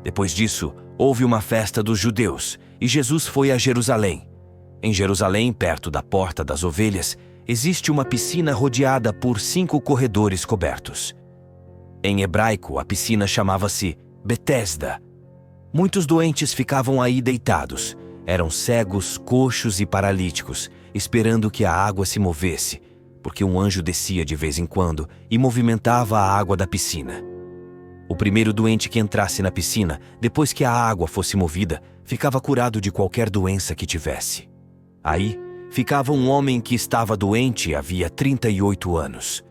Depois disso, houve uma festa dos judeus, e Jesus foi a Jerusalém. Em Jerusalém, perto da Porta das Ovelhas, existe uma piscina rodeada por 5 corredores cobertos. Em hebraico, a piscina chamava-se Betesda. Muitos doentes ficavam aí deitados. Eram cegos, coxos e paralíticos, esperando que a água se movesse, porque um anjo descia de vez em quando e movimentava a água da piscina. O primeiro doente que entrasse na piscina, depois que a água fosse movida, ficava curado de qualquer doença que tivesse. Aí, ficava um homem que estava doente havia 38 anos.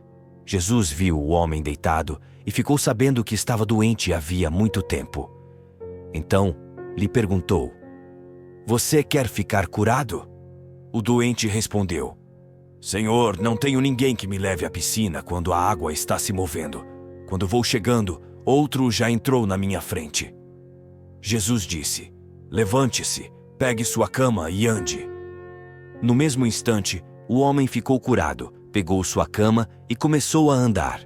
Jesus viu o homem deitado e ficou sabendo que estava doente havia muito tempo. Então, lhe perguntou: "Você quer ficar curado?" O doente respondeu: "Senhor, não tenho ninguém que me leve à piscina quando a água está se movendo. Quando vou chegando, outro já entrou na minha frente." Jesus disse: "Levante-se, pegue sua cama e ande." No mesmo instante, o homem ficou curado, pegou sua cama e começou a andar.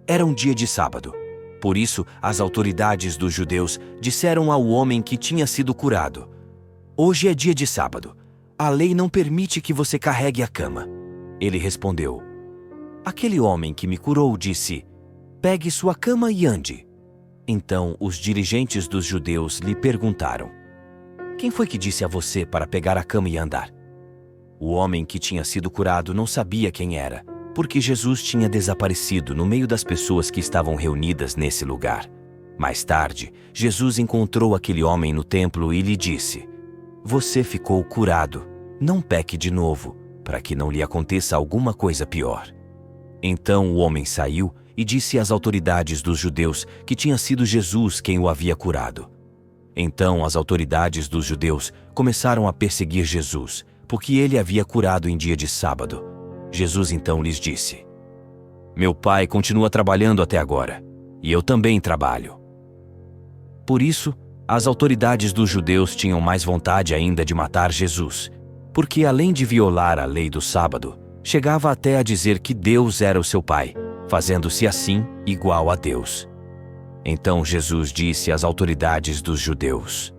Era um dia de sábado. Por isso, as autoridades dos judeus disseram ao homem que tinha sido curado: "Hoje é dia de sábado. A lei não permite que você carregue a cama." Ele respondeu: "Aquele homem que me curou disse: 'Pegue sua cama e ande.'" Então os dirigentes dos judeus lhe perguntaram: "Quem foi que disse a você para pegar a cama e andar?" O homem que tinha sido curado não sabia quem era, porque Jesus tinha desaparecido no meio das pessoas que estavam reunidas nesse lugar. Mais tarde, Jesus encontrou aquele homem no templo e lhe disse: "Você ficou curado. Não peque de novo, para que não lhe aconteça alguma coisa pior." Então o homem saiu e disse às autoridades dos judeus que tinha sido Jesus quem o havia curado. Então as autoridades dos judeus começaram a perseguir Jesus, porque ele havia curado em dia de sábado. Jesus então lhes disse: "Meu Pai continua trabalhando até agora, e eu também trabalho." Por isso, as autoridades dos judeus tinham mais vontade ainda de matar Jesus, porque além de violar a lei do sábado, chegava até a dizer que Deus era o seu Pai, fazendo-se assim igual a Deus. Então Jesus disse às autoridades dos judeus: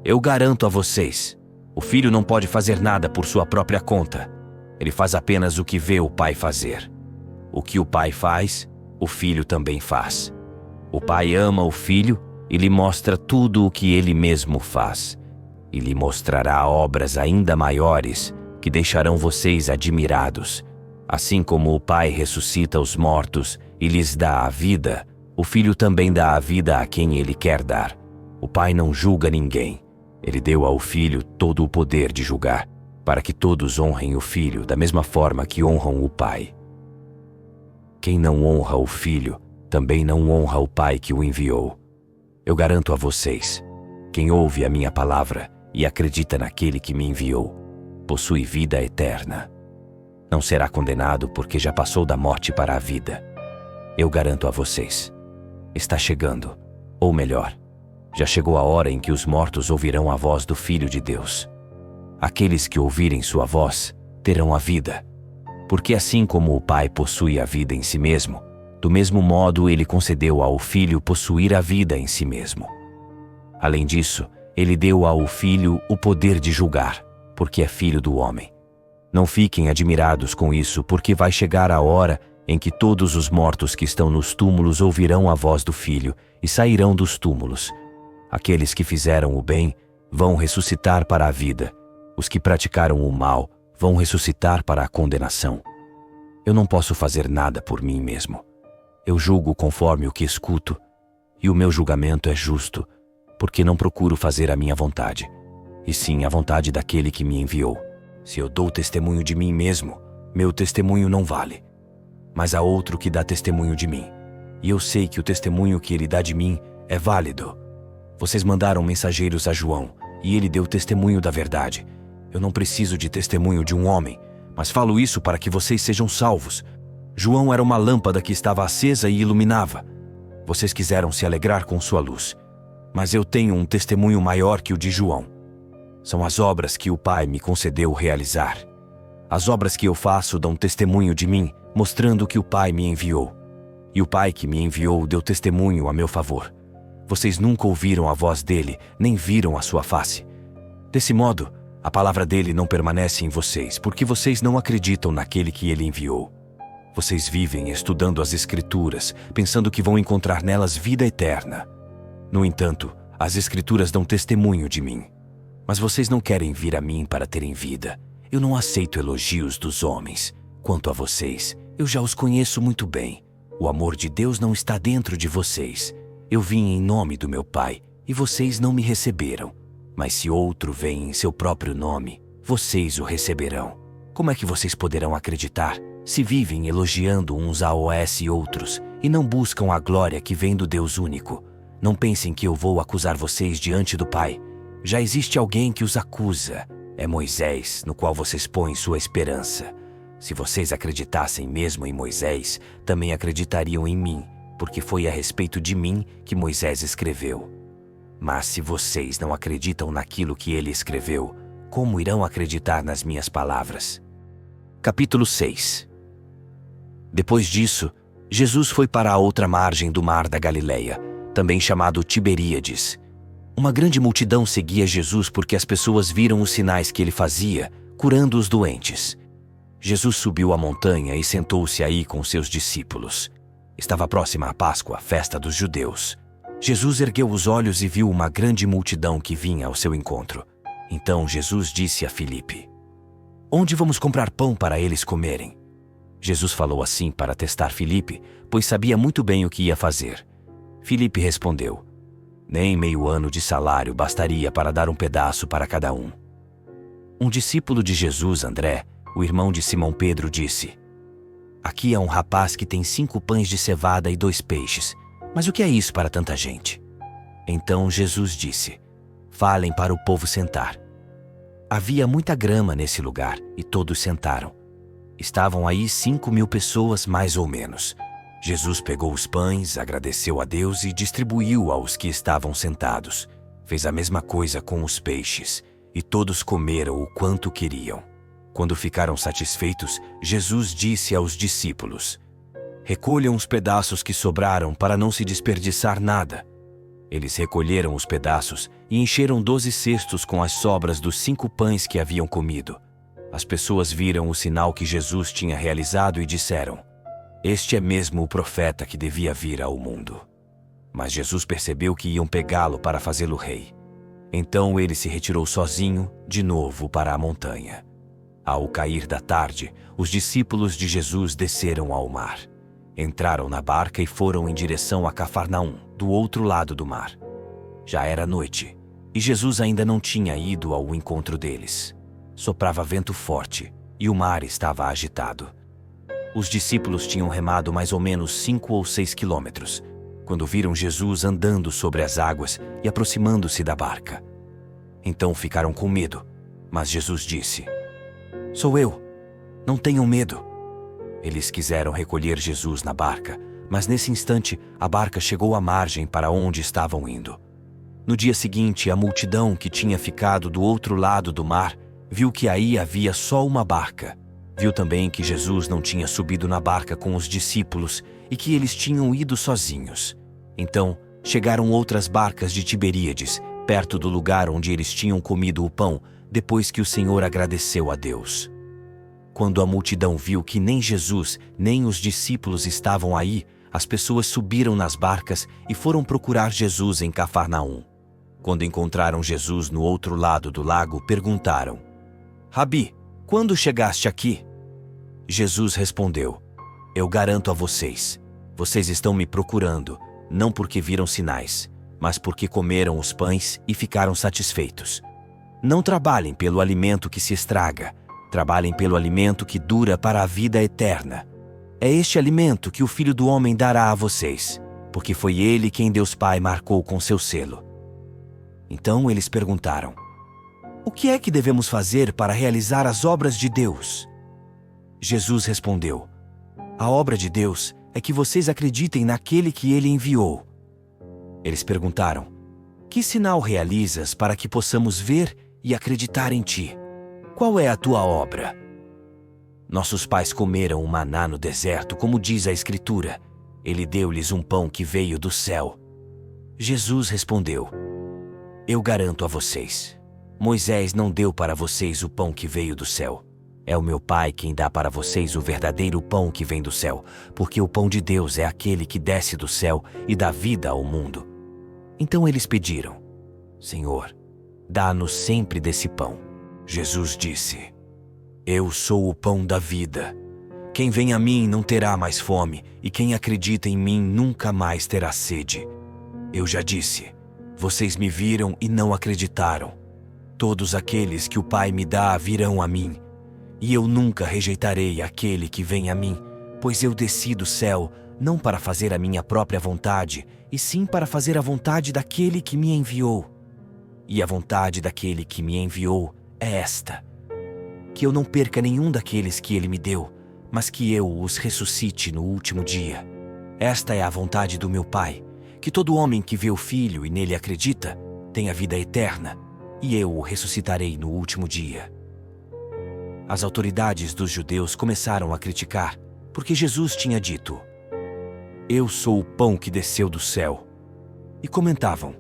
"Eu garanto a vocês, o filho não pode fazer nada por sua própria conta. Ele faz apenas o que vê o pai fazer. O que o pai faz, o filho também faz. O pai ama o filho e lhe mostra tudo o que ele mesmo faz. E lhe mostrará obras ainda maiores que deixarão vocês admirados. Assim como o pai ressuscita os mortos e lhes dá a vida, o filho também dá a vida a quem ele quer dar. O pai não julga ninguém. Ele deu ao filho todo o poder de julgar, para que todos honrem o filho da mesma forma que honram o pai. Quem não honra o filho, também não honra o pai que o enviou. Eu garanto a vocês, quem ouve a minha palavra e acredita naquele que me enviou, possui vida eterna. Não será condenado porque já passou da morte para a vida. Eu garanto a vocês, está chegando, ou melhor, já chegou a hora em que os mortos ouvirão a voz do Filho de Deus. Aqueles que ouvirem sua voz terão a vida, porque assim como o Pai possui a vida em si mesmo, do mesmo modo ele concedeu ao Filho possuir a vida em si mesmo. Além disso, ele deu ao Filho o poder de julgar, porque é filho do homem. Não fiquem admirados com isso, porque vai chegar a hora em que todos os mortos que estão nos túmulos ouvirão a voz do Filho e sairão dos túmulos. Aqueles que fizeram o bem vão ressuscitar para a vida. Os que praticaram o mal vão ressuscitar para a condenação. Eu não posso fazer nada por mim mesmo. Eu julgo conforme o que escuto, e o meu julgamento é justo, porque não procuro fazer a minha vontade, e sim a vontade daquele que me enviou. Se eu dou testemunho de mim mesmo, meu testemunho não vale. Mas há outro que dá testemunho de mim, e eu sei que o testemunho que ele dá de mim é válido. Vocês mandaram mensageiros a João, e ele deu testemunho da verdade. Eu não preciso de testemunho de um homem, mas falo isso para que vocês sejam salvos. João era uma lâmpada que estava acesa e iluminava. Vocês quiseram se alegrar com sua luz, mas eu tenho um testemunho maior que o de João. São as obras que o Pai me concedeu realizar. As obras que eu faço dão testemunho de mim, mostrando que o Pai me enviou. E o Pai que me enviou deu testemunho a meu favor. Vocês nunca ouviram a voz dele, nem viram a sua face. Desse modo, a palavra dele não permanece em vocês, porque vocês não acreditam naquele que ele enviou. Vocês vivem estudando as Escrituras, pensando que vão encontrar nelas vida eterna. No entanto, as Escrituras dão testemunho de mim. Mas vocês não querem vir a mim para terem vida. Eu não aceito elogios dos homens. Quanto a vocês, eu já os conheço muito bem. O amor de Deus não está dentro de vocês. Eu vim em nome do meu Pai, e vocês não me receberam. Mas se outro vem em seu próprio nome, vocês o receberão. Como é que vocês poderão acreditar se vivem elogiando uns aos outros e não buscam a glória que vem do Deus único? Não pensem que eu vou acusar vocês diante do Pai. Já existe alguém que os acusa. É Moisés, no qual vocês põem sua esperança. Se vocês acreditassem mesmo em Moisés, também acreditariam em mim, porque foi a respeito de mim que Moisés escreveu. Mas se vocês não acreditam naquilo que ele escreveu, como irão acreditar nas minhas palavras? Capítulo 6. Depois disso, Jesus foi para a outra margem do mar da Galileia, também chamado Tiberíades. Uma grande multidão seguia Jesus porque as pessoas viram os sinais que ele fazia, curando os doentes. Jesus subiu a montanha e sentou-se aí com seus discípulos. Estava próxima a Páscoa, a festa dos judeus. Jesus ergueu os olhos e viu uma grande multidão que vinha ao seu encontro. Então Jesus disse a Filipe: "Onde vamos comprar pão para eles comerem?" Jesus falou assim para testar Filipe, pois sabia muito bem o que ia fazer. Filipe respondeu: "Nem meio ano de salário bastaria para dar um pedaço para cada um." Um discípulo de Jesus, André, o irmão de Simão Pedro, disse: "Aqui há um rapaz que tem 5 pães de cevada e 2 peixes. Mas o que é isso para tanta gente?" Então Jesus disse: "Falem para o povo sentar." Havia muita grama nesse lugar e todos sentaram. Estavam aí 5.000 pessoas, mais ou menos. Jesus pegou os pães, agradeceu a Deus e distribuiu aos que estavam sentados. Fez a mesma coisa com os peixes, e todos comeram o quanto queriam. Quando ficaram satisfeitos, Jesus disse aos discípulos: "Recolham os pedaços que sobraram para não se desperdiçar nada." Eles recolheram os pedaços e encheram 12 cestos com as sobras dos 5 pães que haviam comido. As pessoas viram o sinal que Jesus tinha realizado e disseram: "Este é mesmo o profeta que devia vir ao mundo." Mas Jesus percebeu que iam pegá-lo para fazê-lo rei. Então ele se retirou sozinho, de novo, para a montanha. Ao cair da tarde, os discípulos de Jesus desceram ao mar. Entraram na barca e foram em direção a Cafarnaum, do outro lado do mar. Já era noite, e Jesus ainda não tinha ido ao encontro deles. Soprava vento forte, e o mar estava agitado. Os discípulos tinham remado mais ou menos 5 ou 6 quilômetros, quando viram Jesus andando sobre as águas e aproximando-se da barca. Então ficaram com medo, mas Jesus disse: "Sou eu, não tenham medo." Eles quiseram recolher Jesus na barca, mas nesse instante a barca chegou à margem para onde estavam indo. No dia seguinte, a multidão que tinha ficado do outro lado do mar viu que aí havia só uma barca. Viu também que Jesus não tinha subido na barca com os discípulos e que eles tinham ido sozinhos. Então chegaram outras barcas de Tiberíades, perto do lugar onde eles tinham comido o pão, depois que o Senhor agradeceu a Deus. Quando a multidão viu que nem Jesus nem os discípulos estavam aí, as pessoas subiram nas barcas e foram procurar Jesus em Cafarnaum. Quando encontraram Jesus no outro lado do lago, perguntaram: "Rabi, quando chegaste aqui?" Jesus respondeu: "Eu garanto a vocês, vocês estão me procurando, não porque viram sinais, mas porque comeram os pães e ficaram satisfeitos. Não trabalhem pelo alimento que se estraga, trabalhem pelo alimento que dura para a vida eterna. É este alimento que o Filho do Homem dará a vocês, porque foi ele quem Deus Pai marcou com seu selo." Então eles perguntaram: "O que é que devemos fazer para realizar as obras de Deus?" Jesus respondeu: "A obra de Deus é que vocês acreditem naquele que ele enviou." Eles perguntaram: "Que sinal realizas para que possamos ver e acreditar em ti? Qual é a tua obra?" "Nossos pais comeram o maná no deserto, como diz a Escritura. Ele deu-lhes um pão que veio do céu." Jesus respondeu: Eu garanto a vocês, Moisés não deu para vocês o pão que veio do céu. É o meu Pai quem dá para vocês o verdadeiro pão que vem do céu, porque o pão de Deus é aquele que desce do céu e dá vida ao mundo. Então eles pediram: Senhor, dá-nos sempre desse pão. Jesus disse: Eu sou o pão da vida. Quem vem a mim não terá mais fome, e quem acredita em mim nunca mais terá sede. Eu já disse, vocês me viram e não acreditaram. Todos aqueles que o Pai me dá virão a mim, e eu nunca rejeitarei aquele que vem a mim, pois eu desci do céu não para fazer a minha própria vontade, e sim para fazer a vontade daquele que me enviou. E a vontade daquele que me enviou é esta: que eu não perca nenhum daqueles que ele me deu, mas que eu os ressuscite no último dia. Esta é a vontade do meu Pai, que todo homem que vê o Filho e nele acredita tenha vida eterna, e eu o ressuscitarei no último dia. As autoridades dos judeus começaram a criticar, porque Jesus tinha dito: Eu sou o pão que desceu do céu. E comentavam: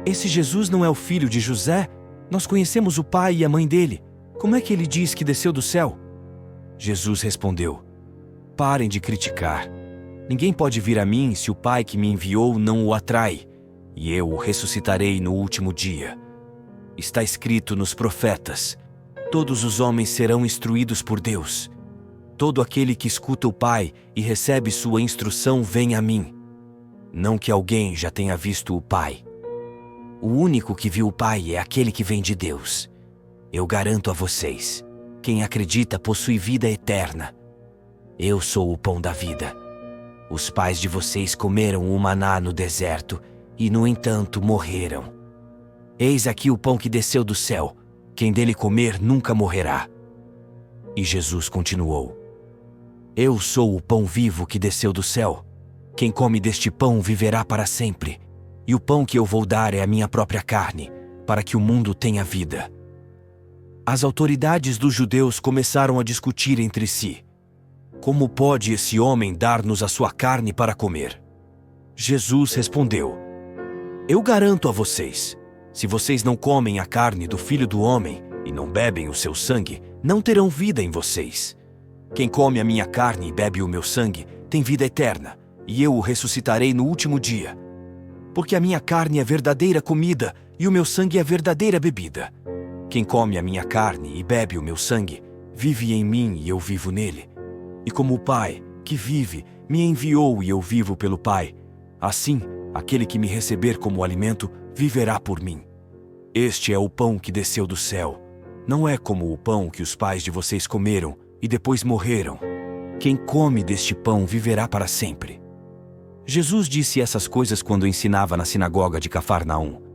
Esse Jesus não é o filho de José? Nós conhecemos o pai e a mãe dele. Como é que ele diz que desceu do céu? Jesus respondeu: Parem de criticar. Ninguém pode vir a mim se o Pai que me enviou não o atrai, e eu o ressuscitarei no último dia. Está escrito nos profetas: Todos os homens serão instruídos por Deus. Todo aquele que escuta o Pai e recebe sua instrução vem a mim. Não que alguém já tenha visto o Pai. O único que viu o Pai é aquele que vem de Deus. Eu garanto a vocês, quem acredita possui vida eterna. Eu sou o pão da vida. Os pais de vocês comeram o maná no deserto e, no entanto, morreram. Eis aqui o pão que desceu do céu. Quem dele comer nunca morrerá. E Jesus continuou: Eu sou o pão vivo que desceu do céu. Quem come deste pão viverá para sempre. E o pão que eu vou dar é a minha própria carne, para que o mundo tenha vida. As autoridades dos judeus começaram a discutir entre si: Como pode esse homem dar-nos a sua carne para comer? Jesus respondeu: Eu garanto a vocês, se vocês não comem a carne do Filho do Homem e não bebem o seu sangue, não terão vida em vocês. Quem come a minha carne e bebe o meu sangue tem vida eterna, e eu o ressuscitarei no último dia. Porque a minha carne é verdadeira comida e o meu sangue é verdadeira bebida. Quem come a minha carne e bebe o meu sangue, vive em mim e eu vivo nele. E como o Pai, que vive, me enviou e eu vivo pelo Pai, assim, aquele que me receber como alimento, viverá por mim. Este é o pão que desceu do céu. Não é como o pão que os pais de vocês comeram e depois morreram. Quem come deste pão viverá para sempre. Jesus disse essas coisas quando ensinava na sinagoga de Cafarnaum.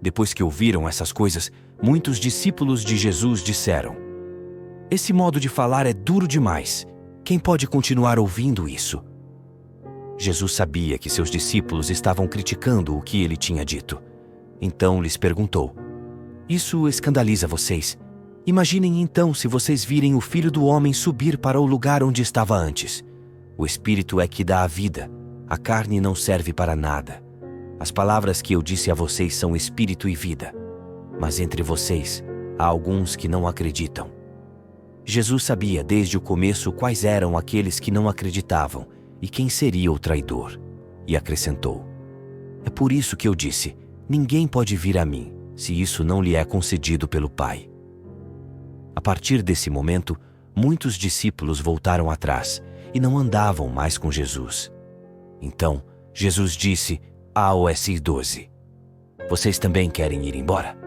Depois que ouviram essas coisas, muitos discípulos de Jesus disseram: Esse modo de falar é duro demais. Quem pode continuar ouvindo isso? Jesus sabia que seus discípulos estavam criticando o que ele tinha dito. Então lhes perguntou: Isso escandaliza vocês? Imaginem então se vocês virem o Filho do Homem subir para o lugar onde estava antes. O Espírito é que dá a vida. A carne não serve para nada. As palavras que eu disse a vocês são espírito e vida. Mas entre vocês há alguns que não acreditam. Jesus sabia desde o começo quais eram aqueles que não acreditavam e quem seria o traidor. E acrescentou: É por isso que eu disse: Ninguém pode vir a mim, se isso não lhe é concedido pelo Pai. A partir desse momento, muitos discípulos voltaram atrás e não andavam mais com Jesus. Então, Jesus disse aos 12: Vocês também querem ir embora?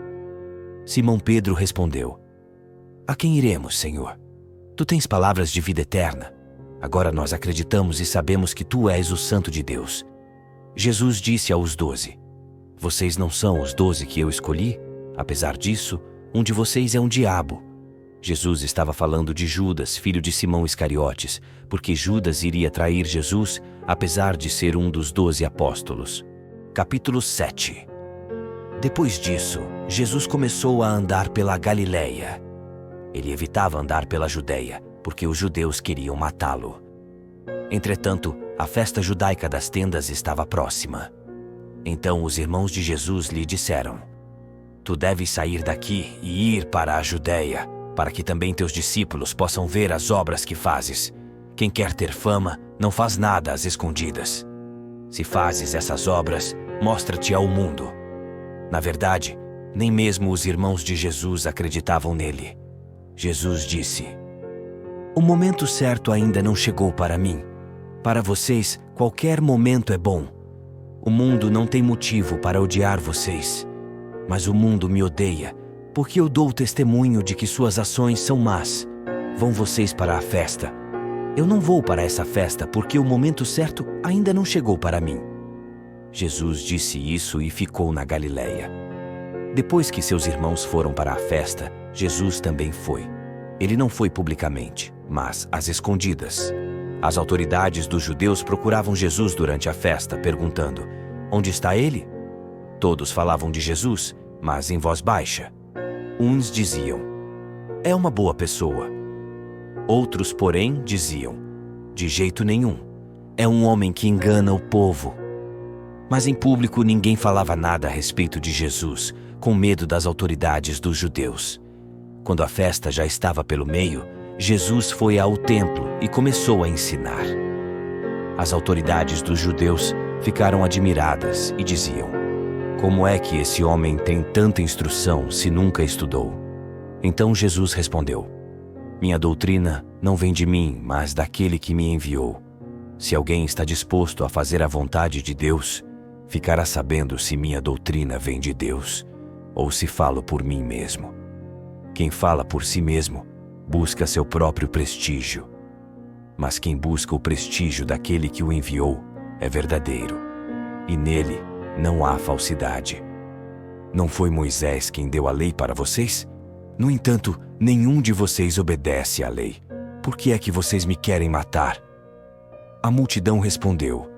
Simão Pedro respondeu: A quem iremos, Senhor? Tu tens palavras de vida eterna. Agora nós acreditamos e sabemos que tu és o Santo de Deus. Jesus disse aos 12: Vocês não são os 12 que eu escolhi? Apesar disso, um de vocês é um diabo. Jesus estava falando de Judas, filho de Simão Iscariotes, porque Judas iria trair Jesus, apesar de ser um dos 12 apóstolos. Capítulo 7. Depois disso, Jesus começou a andar pela Galileia. Ele evitava andar pela Judeia, porque os judeus queriam matá-lo. Entretanto, a festa judaica das tendas estava próxima. Então os irmãos de Jesus lhe disseram: Tu deves sair daqui e ir para a Judéia, para que também teus discípulos possam ver as obras que fazes. Quem quer ter fama, não faz nada às escondidas. Se fazes essas obras, mostra-te ao mundo. Na verdade, nem mesmo os irmãos de Jesus acreditavam nele. Jesus disse: O momento certo ainda não chegou para mim. Para vocês, qualquer momento é bom. O mundo não tem motivo para odiar vocês. Mas o mundo me odeia, porque eu dou testemunho de que suas ações são más. Vão vocês para a festa. Eu não vou para essa festa porque o momento certo ainda não chegou para mim. Jesus disse isso e ficou na Galileia. Depois que seus irmãos foram para a festa, Jesus também foi. Ele não foi publicamente, mas às escondidas. As autoridades dos judeus procuravam Jesus durante a festa, perguntando: Onde está ele? Todos falavam de Jesus, mas em voz baixa. Uns diziam: É uma boa pessoa. Outros, porém, diziam: De jeito nenhum. É um homem que engana o povo. Mas em público ninguém falava nada a respeito de Jesus, com medo das autoridades dos judeus. Quando a festa já estava pelo meio, Jesus foi ao templo e começou a ensinar. As autoridades dos judeus ficaram admiradas e diziam: Como é que esse homem tem tanta instrução se nunca estudou? Então Jesus respondeu: Minha doutrina não vem de mim, mas daquele que me enviou. Se alguém está disposto a fazer a vontade de Deus, ficará sabendo se minha doutrina vem de Deus ou se falo por mim mesmo. Quem fala por si mesmo busca seu próprio prestígio. Mas quem busca o prestígio daquele que o enviou é verdadeiro, e nele não há falsidade. Não foi Moisés quem deu a lei para vocês? No entanto, nenhum de vocês obedece à lei. Por que é que vocês me querem matar? A multidão respondeu: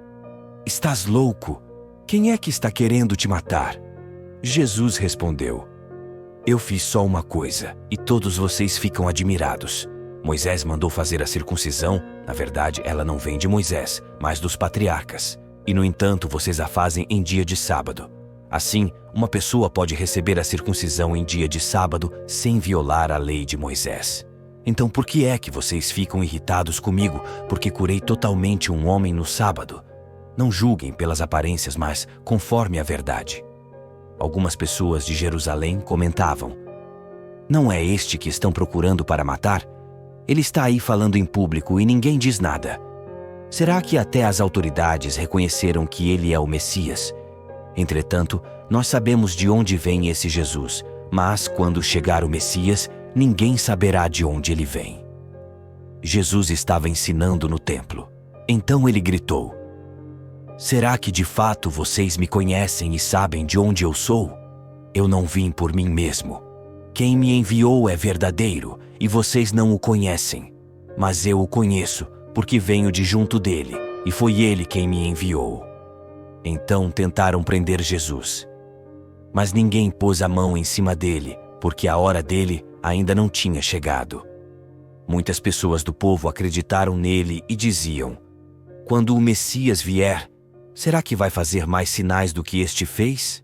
Estás louco? Quem é que está querendo te matar? Jesus respondeu: Eu fiz só uma coisa, e todos vocês ficam admirados. Moisés mandou fazer a circuncisão. Na verdade, ela não vem de Moisés, mas dos patriarcas. E, no entanto, vocês a fazem em dia de sábado. Assim, uma pessoa pode receber a circuncisão em dia de sábado sem violar a lei de Moisés. Então, por que é que vocês ficam irritados comigo porque curei totalmente um homem no sábado? Não julguem pelas aparências, mas conforme a verdade. Algumas pessoas de Jerusalém comentavam: Não é este que estão procurando para matar? Ele está aí falando em público e ninguém diz nada. Será que até as autoridades reconheceram que ele é o Messias? Entretanto, nós sabemos de onde vem esse Jesus, mas quando chegar o Messias, ninguém saberá de onde ele vem. Jesus estava ensinando no templo. Então ele gritou: Será que de fato vocês me conhecem e sabem de onde eu sou? Eu não vim por mim mesmo. Quem me enviou é verdadeiro, e vocês não o conhecem. Mas eu o conheço, porque venho de junto dele, e foi ele quem me enviou. Então tentaram prender Jesus. Mas ninguém pôs a mão em cima dele, porque a hora dele ainda não tinha chegado. Muitas pessoas do povo acreditaram nele e diziam: Quando o Messias vier, será que vai fazer mais sinais do que este fez?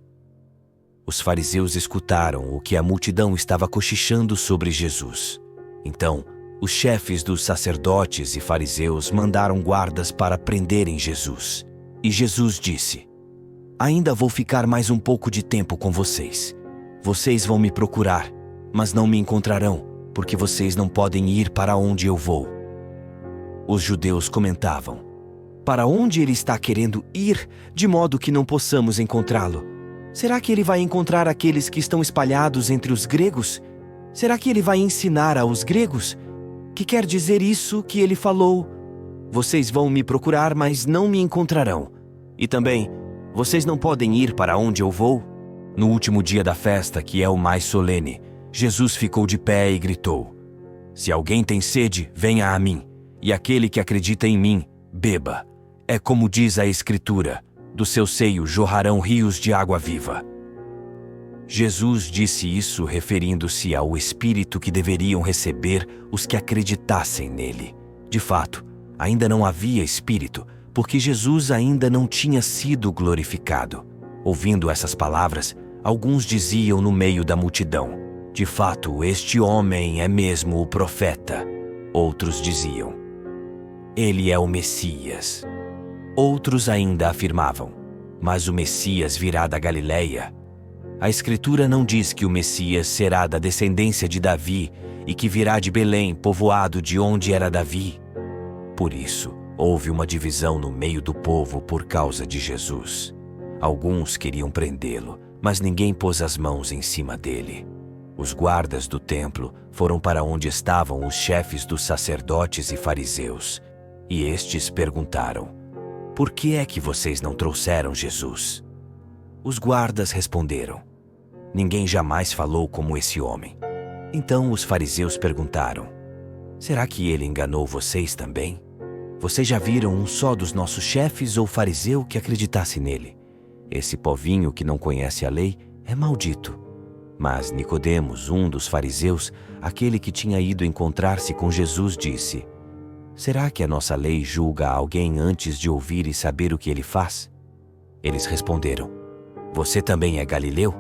Os fariseus escutaram o que a multidão estava cochichando sobre Jesus. Então, os chefes dos sacerdotes e fariseus mandaram guardas para prenderem Jesus. E Jesus disse: Ainda vou ficar mais um pouco de tempo com vocês. Vocês vão me procurar, mas não me encontrarão, porque vocês não podem ir para onde eu vou. Os judeus comentavam: Para onde ele está querendo ir, de modo que não possamos encontrá-lo? Será que ele vai encontrar aqueles que estão espalhados entre os gregos? Será que ele vai ensinar aos gregos? Que quer dizer isso que ele falou: Vocês vão me procurar, mas não me encontrarão. E também, vocês não podem ir para onde eu vou? No último dia da festa, que é o mais solene, Jesus ficou de pé e gritou: Se alguém tem sede, venha a mim, e aquele que acredita em mim, beba. É como diz a Escritura: do seu seio jorrarão rios de água viva. Jesus disse isso referindo-se ao Espírito que deveriam receber os que acreditassem nele. De fato, ainda não havia Espírito, porque Jesus ainda não tinha sido glorificado. Ouvindo essas palavras, alguns diziam no meio da multidão: de fato, este homem é mesmo o profeta. Outros diziam: ele é o Messias. Outros ainda afirmavam: mas o Messias virá da Galileia. A Escritura não diz que o Messias será da descendência de Davi e que virá de Belém, povoado de onde era Davi? Por isso, houve uma divisão no meio do povo por causa de Jesus. Alguns queriam prendê-lo, mas ninguém pôs as mãos em cima dele. Os guardas do templo foram para onde estavam os chefes dos sacerdotes e fariseus, e estes perguntaram: por que é que vocês não trouxeram Jesus? Os guardas responderam: ninguém jamais falou como esse homem. Então os fariseus perguntaram: será que ele enganou vocês também? Vocês já viram um só dos nossos chefes ou fariseu que acreditasse nele? Esse povinho que não conhece a lei é maldito. Mas Nicodemos, um dos fariseus, aquele que tinha ido encontrar-se com Jesus, disse: será que a nossa lei julga alguém antes de ouvir e saber o que ele faz? Eles responderam: você também é galileu?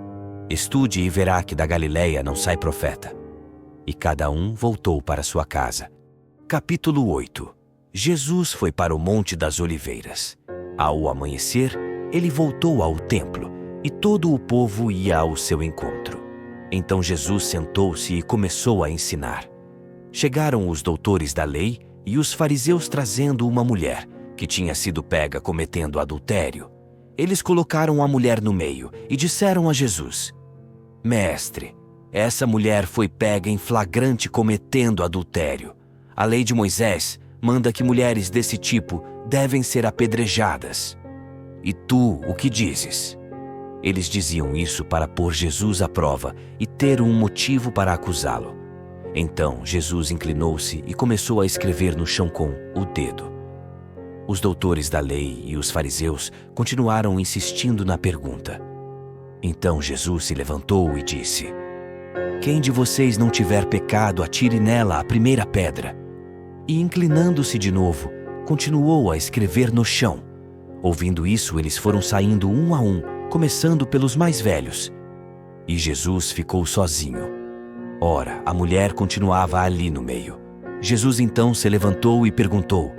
Estude e verá que da Galileia não sai profeta. E cada um voltou para sua casa. Capítulo 8. Jesus foi para o Monte das Oliveiras. Ao amanhecer, ele voltou ao templo, e todo o povo ia ao seu encontro. Então Jesus sentou-se e começou a ensinar. Chegaram os doutores da lei e os fariseus trazendo uma mulher que tinha sido pega cometendo adultério. Eles colocaram a mulher no meio e disseram a Jesus: mestre, essa mulher foi pega em flagrante cometendo adultério. A lei de Moisés manda que mulheres desse tipo devem ser apedrejadas. E tu, o que dizes? Eles diziam isso para pôr Jesus à prova e ter um motivo para acusá-lo. Então Jesus inclinou-se e começou a escrever no chão com o dedo. Os doutores da lei e os fariseus continuaram insistindo na pergunta. Então Jesus se levantou e disse: quem de vocês não tiver pecado, atire nela a primeira pedra. E inclinando-se de novo, continuou a escrever no chão. Ouvindo isso, eles foram saindo um a um, começando pelos mais velhos. E Jesus ficou sozinho. Ora, a mulher continuava ali no meio. Jesus então se levantou e perguntou: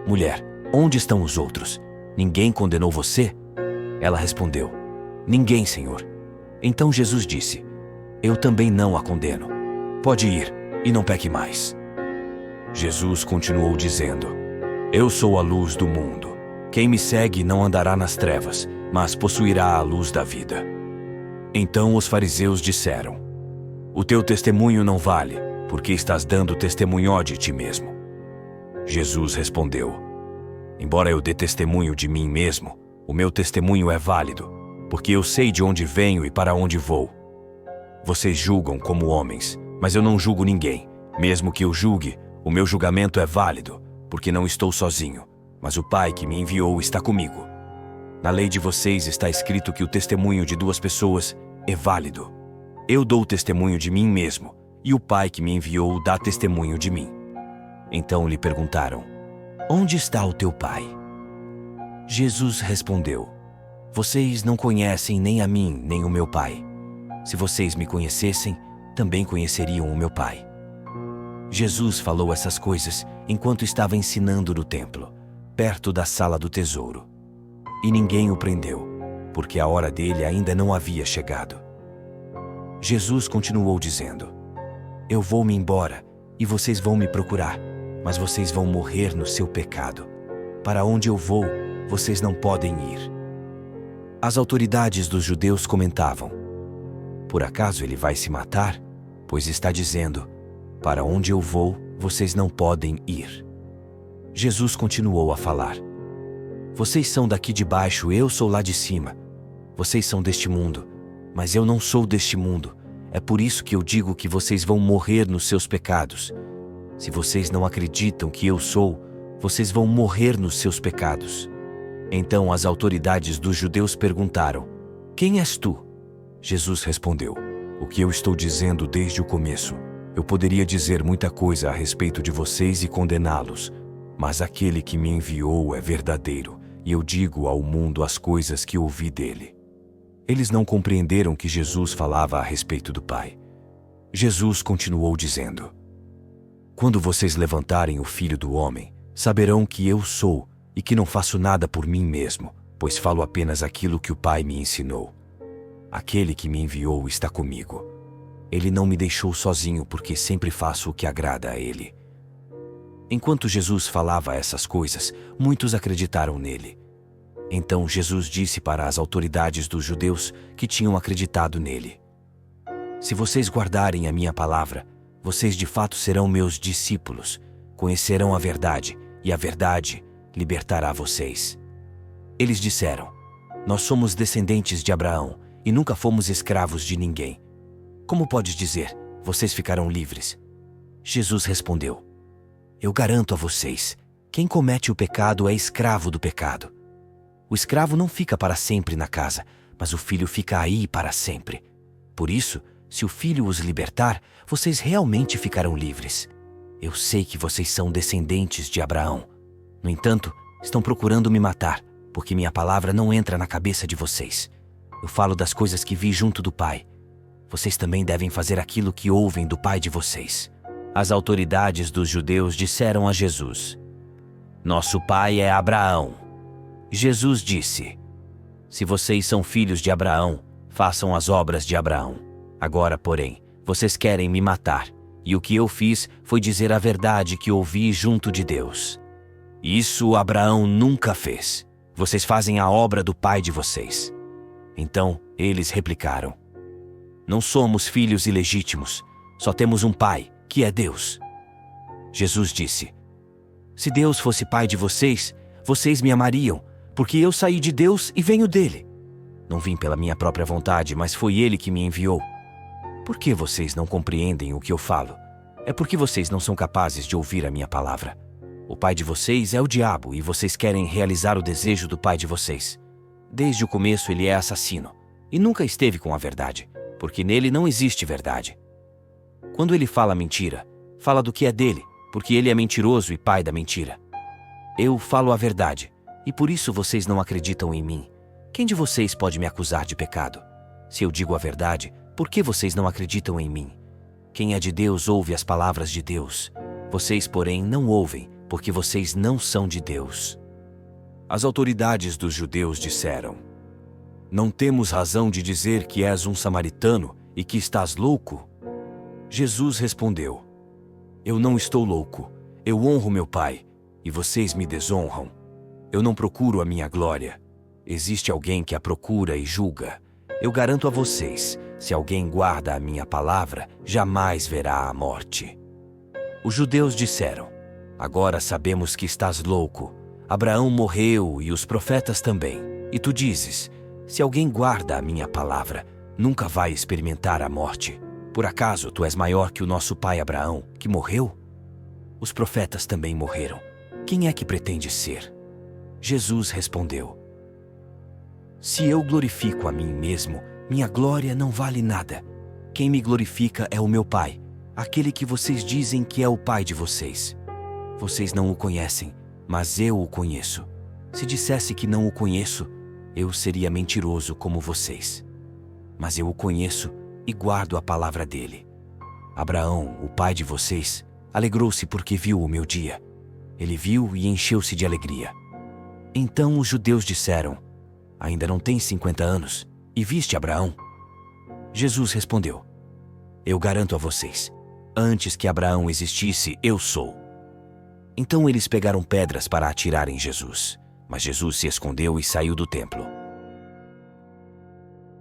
mulher, onde estão os outros? Ninguém condenou você? Ela respondeu: ninguém, Senhor. Então Jesus disse: eu também não a condeno. Pode ir e não peque mais. Jesus continuou dizendo: eu sou a luz do mundo. Quem me segue não andará nas trevas, mas possuirá a luz da vida. Então os fariseus disseram: o teu testemunho não vale, porque estás dando testemunho de ti mesmo. Jesus respondeu: embora eu dê testemunho de mim mesmo, o meu testemunho é válido, porque eu sei de onde venho e para onde vou. Vocês julgam como homens, mas eu não julgo ninguém. Mesmo que eu julgue, o meu julgamento é válido, porque não estou sozinho, mas o Pai que me enviou está comigo. Na lei de vocês está escrito que o testemunho de duas pessoas é válido. Eu dou testemunho de mim mesmo, e o Pai que me enviou dá testemunho de mim. Então lhe perguntaram: onde está o teu Pai? Jesus respondeu: vocês não conhecem nem a mim, nem o meu Pai. Se vocês me conhecessem, também conheceriam o meu Pai. Jesus falou essas coisas enquanto estava ensinando no templo, perto da sala do tesouro. E ninguém o prendeu, porque a hora dele ainda não havia chegado. Jesus continuou dizendo: eu vou-me embora e vocês vão me procurar, mas vocês vão morrer no seu pecado. Para onde eu vou, vocês não podem ir. As autoridades dos judeus comentavam: por acaso ele vai se matar? Pois está dizendo: para onde eu vou, vocês não podem ir. Jesus continuou a falar: vocês são daqui de baixo, eu sou lá de cima. Vocês são deste mundo, mas eu não sou deste mundo. É por isso que eu digo que vocês vão morrer nos seus pecados. Se vocês não acreditam que eu sou, vocês vão morrer nos seus pecados. Então as autoridades dos judeus perguntaram: quem és tu? Jesus respondeu: o que eu estou dizendo desde o começo. Eu poderia dizer muita coisa a respeito de vocês e condená-los, mas aquele que me enviou é verdadeiro, e eu digo ao mundo as coisas que ouvi dele. Eles não compreenderam que Jesus falava a respeito do Pai. Jesus continuou dizendo: Quando vocês levantarem o Filho do Homem, saberão que eu sou e que não faço nada por mim mesmo, pois falo apenas aquilo que o Pai me ensinou. Aquele que me enviou está comigo. Ele não me deixou sozinho porque sempre faço o que agrada a Ele. Enquanto Jesus falava essas coisas, muitos acreditaram nele. Então Jesus disse para as autoridades dos judeus que tinham acreditado nele: Se vocês guardarem a minha palavra, vocês de fato serão meus discípulos, conhecerão a verdade, e a verdade libertará vocês. Eles disseram: Nós somos descendentes de Abraão e nunca fomos escravos de ninguém. Como podes dizer, vocês ficarão livres? Jesus respondeu: Eu garanto a vocês, quem comete o pecado é escravo do pecado. O escravo não fica para sempre na casa, mas o filho fica aí para sempre. Por isso, se o filho os libertar, vocês realmente ficarão livres. Eu sei que vocês são descendentes de Abraão. No entanto, estão procurando me matar, porque minha palavra não entra na cabeça de vocês. Eu falo das coisas que vi junto do Pai. Vocês também devem fazer aquilo que ouvem do pai de vocês. As autoridades dos judeus disseram a Jesus: Nosso pai é Abraão. Jesus disse: Se vocês são filhos de Abraão, façam as obras de Abraão. Agora, porém, vocês querem me matar, e o que eu fiz foi dizer a verdade que ouvi junto de Deus. Isso Abraão nunca fez. Vocês fazem a obra do pai de vocês. Então, eles replicaram: Não somos filhos ilegítimos, só temos um pai, que é Deus. Jesus disse: Se Deus fosse pai de vocês, vocês me amariam, porque eu saí de Deus e venho dele. Não vim pela minha própria vontade, mas foi ele que me enviou. Por que vocês não compreendem o que eu falo? É porque vocês não são capazes de ouvir a minha palavra. O pai de vocês é o diabo e vocês querem realizar o desejo do pai de vocês. Desde o começo ele é assassino e nunca esteve com a verdade, porque nele não existe verdade. Quando ele fala mentira, fala do que é dele, porque ele é mentiroso e pai da mentira. Eu falo a verdade, e por isso vocês não acreditam em mim. Quem de vocês pode me acusar de pecado? Se eu digo a verdade, por que vocês não acreditam em mim? Quem é de Deus ouve as palavras de Deus. Vocês, porém, não ouvem, porque vocês não são de Deus. As autoridades dos judeus disseram: Não temos razão de dizer que és um samaritano e que estás louco? Jesus respondeu: Eu não estou louco. Eu honro meu Pai, e vocês me desonram. Eu não procuro a minha glória. Existe alguém que a procura e julga. Eu garanto a vocês, se alguém guarda a minha palavra, jamais verá a morte. Os judeus disseram: Agora sabemos que estás louco. Abraão morreu e os profetas também. E tu dizes: Se alguém guarda a minha palavra, nunca vai experimentar a morte. Por acaso tu és maior que o nosso pai Abraão, que morreu? Os profetas também morreram. Quem é que pretende ser? Jesus respondeu: Se eu glorifico a mim mesmo, minha glória não vale nada. Quem me glorifica é o meu Pai, aquele que vocês dizem que é o Pai de vocês. Vocês não o conhecem, mas eu o conheço. Se dissesse que não o conheço, eu seria mentiroso como vocês. Mas eu o conheço e guardo a palavra dele. Abraão, o pai de vocês, alegrou-se porque viu o meu dia. Ele viu e encheu-se de alegria. Então os judeus disseram: Ainda não tens 50 anos, e viste Abraão? Jesus respondeu: Eu garanto a vocês, antes que Abraão existisse, eu sou. Então eles pegaram pedras para atirar em Jesus, mas Jesus se escondeu e saiu do templo.